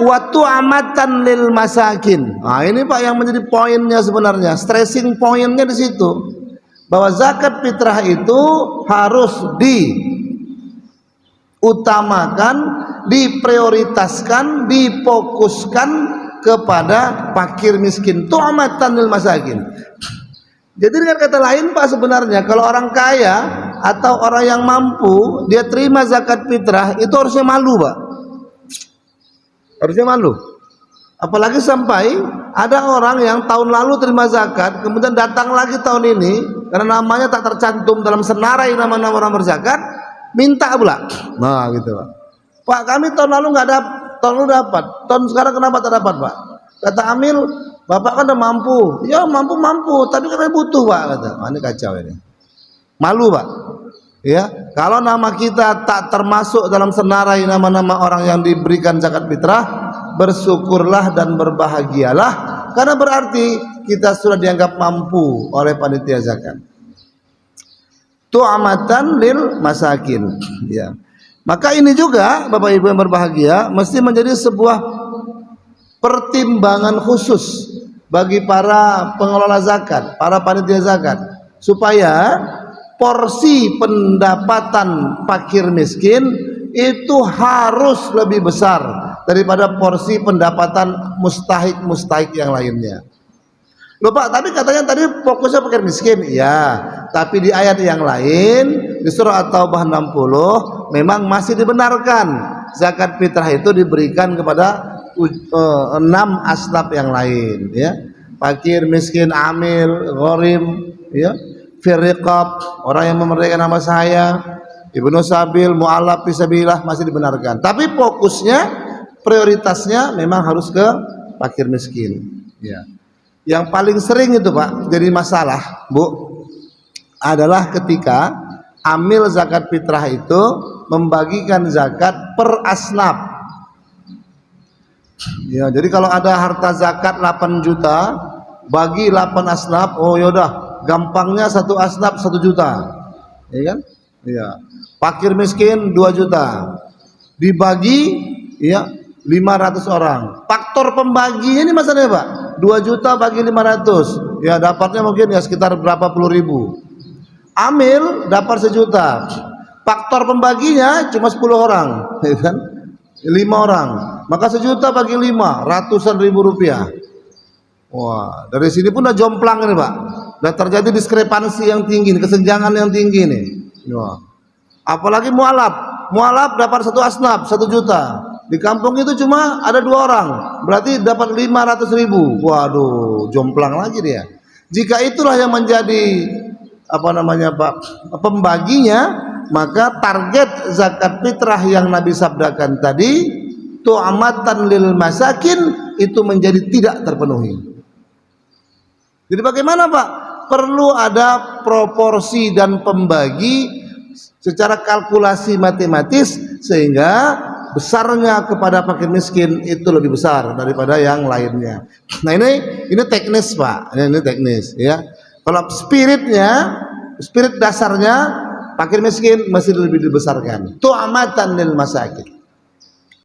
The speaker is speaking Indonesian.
Waktu amatan lil masakin. Nah, ini Pak yang menjadi poinnya sebenarnya, stressing poinnya di situ. Bahwa zakat fitrah itu harus diutamakan, diprioritaskan, difokuskan kepada fakir miskin. Tu'amatan lil masakin. Jadi dengan kata lain Pak, sebenarnya kalau orang kaya atau orang yang mampu dia terima zakat fitrah itu harusnya malu Pak. Harusnya malu. Apalagi sampai ada orang yang tahun lalu terima zakat, kemudian datang lagi tahun ini karena namanya tak tercantum dalam senarai nama-nama orang berzakat, minta pula. Nah, gitu Pak. Pak, kami tahun lalu nggak dapat, tahun lalu dapat. Tahun sekarang kenapa tak dapat, Pak? Kata Amil, Bapak kan udah mampu. Ya, mampu, tapi kan butuh, Pak, kata. Nah, ini kacau ini. Malu, Pak. Ya, kalau nama kita tak termasuk dalam senarai nama-nama orang yang diberikan zakat fitrah, bersyukurlah dan berbahagialah karena berarti kita sudah dianggap mampu oleh panitia zakat. Tu'amatan lil masakin. Ya. Maka ini juga Bapak Ibu yang berbahagia mesti menjadi sebuah pertimbangan khusus bagi para pengelola zakat, para panitia zakat, supaya porsi pendapatan fakir miskin itu harus lebih besar daripada porsi pendapatan mustahik yang lainnya. Loh Pak, tapi katanya tadi fokusnya fakir miskin. Iya, tapi di ayat yang lain di surah At-Taubah 60 memang masih dibenarkan zakat fitrah itu diberikan kepada 6 asnaf yang lain, ya. Fakir, miskin, amil, gharim, ya. Firriqab, orang yang memerdekakan nama saya, ibnu sabil, mu'allaf fisabilillah masih dibenarkan. Tapi fokusnya, prioritasnya memang harus ke fakir miskin. Ya. Yang paling sering itu Pak jadi masalah, Bu, adalah ketika amil zakat fitrah itu membagikan zakat per asnaf. Ya, jadi kalau ada harta zakat 8 juta, bagi 8 asnaf, oh yaudah. Gampangnya satu asnaf 1 juta, ya kan? Iya. Fakir miskin 2 juta, dibagi ya 500 orang. Faktor pembaginya ini masalahnya Pak, 2 juta bagi 500, ya dapatnya mungkin ya sekitar berapa puluh ribu. Amil dapat 1 juta, faktor pembaginya cuma 10 orang, ya kan? 5 orang, maka 1 juta bagi 5, ratusan ribu rupiah. Wah, dari sini pun udah jomplang ini Pak. Dan terjadi diskrepansi yang tinggi, kesenjangan yang tinggi nih. Wah. Apalagi mualaf dapat 1 asnaf 1 juta. Di kampung itu cuma ada 2 orang, berarti dapat 500 ribu. Waduh, jomplang lagi dia. Jika itulah yang menjadi Pak, pembaginya, maka target zakat fitrah yang Nabi sabdakan tadi, tu'amatan lil masakin, itu menjadi tidak terpenuhi. Jadi bagaimana Pak? Perlu ada proporsi dan pembagi secara kalkulasi matematis sehingga besarnya kepada fakir miskin itu lebih besar daripada yang lainnya. Nah ini teknis Pak, ini teknis ya. Kalau spirit dasarnya fakir miskin masih lebih dibesarkan. Tu'amatan lil masakin.